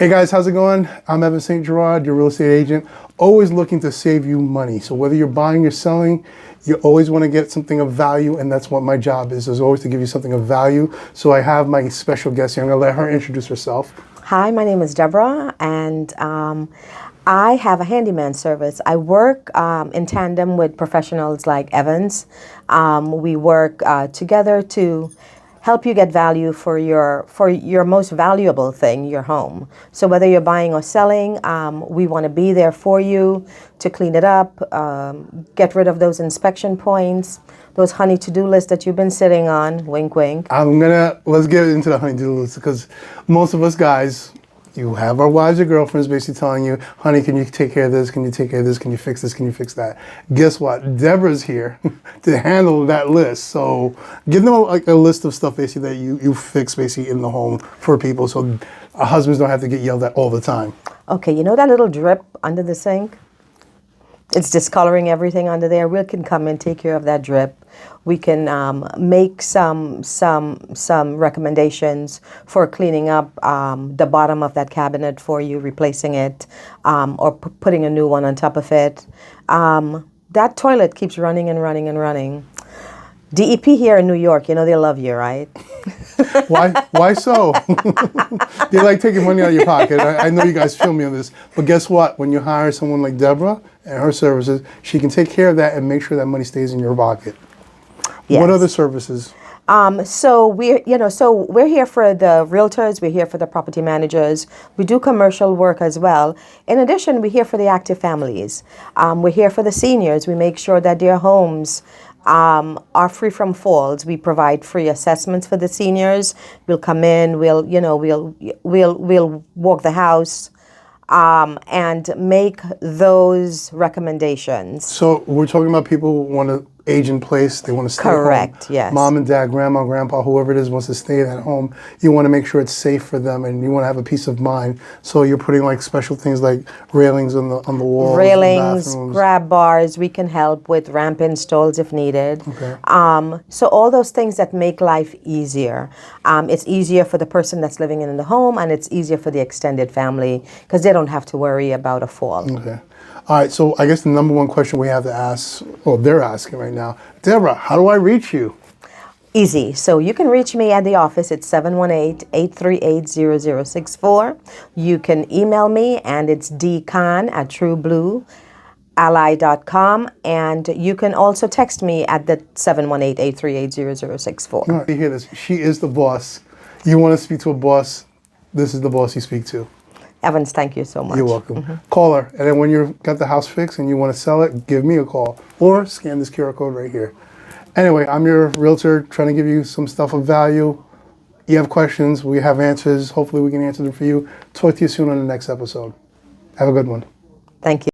Hey guys, how's it going? I'm Evan Saint-Gerard, your real estate agent, always looking to save you money. So whether you're buying or selling, you always want to get something of value, and that's what my job is always to give you something of value. So I have my special guest here. I'm going to let her introduce herself. Hi, my name is Deborah, and I have a handyman service. I work in tandem with professionals like Evantz. We work together to help you get value for your most valuable thing, your home. So whether you're buying or selling, we want to be there for you to clean it up, get rid of those inspection points, those honey to-do lists that you've been sitting on, wink, wink. Let's get into the honey to-do list, because most of us guys, you have our wives or girlfriends basically telling you, honey, can you take care of this? Can you take care of this? Can you fix this? Can you fix that? Guess what? Deborah's here to handle that list. So give them a list of stuff basically that you fix basically in the home for people, so husbands don't have to get yelled at all the time. Okay, you know that little drip under the sink? It's discoloring everything under there. We can come and take care of that drip. We can make some recommendations for cleaning up the bottom of that cabinet for you, replacing it, or putting a new one on top of it. That toilet keeps running and running and running. DEP here in New York, you know they love you, right? Why so? They like taking money out of your pocket. I know you guys feel me on this, but guess what? When you hire someone like Deborah and her services, she can take care of that and make sure that money stays in your pocket. Yes. What other services? So we're here for the realtors. We're here for the property managers. We do commercial work as well. In addition, we're here for the active families. We're here for the seniors. We make sure that their homes are free from faults. We provide free assessments for the seniors. We'll come in. We'll walk the house and make those recommendations. So we're talking about people who want to age in place. They want to stay Correct, home. yes. Mom and dad, grandma, grandpa, whoever it is wants to stay at home. You want to make sure it's safe for them, and you want to have a peace of mind. So you're putting like special things like railings on the walls, railings, grab bars. We can help with ramp installs if needed. Okay. So all those things that make life easier. It's easier for the person that's living in the home, and it's easier for the extended family because they don't have to worry about a fall. Okay. All right, so I guess the number one question we have to ask, or they're asking right now, Deborah, how do I reach you? Easy. So you can reach me at the office at 718-838-0064. You can email me, and it's dcon@trueblueally.com. And you can also text me at the 718-838-0064. All right, you hear this? She is the boss. You want to speak to a boss, this is the boss you speak to. Evans, thank you so much. You're welcome. Call her, and then when you've got the house fixed and you want to sell it, give me a call or scan this QR code right here. Anyway, I'm your realtor trying to give you some stuff of value. You have questions, we have answers. Hopefully we can answer them for you. Talk to you soon on the next episode. Have a good one. Thank you.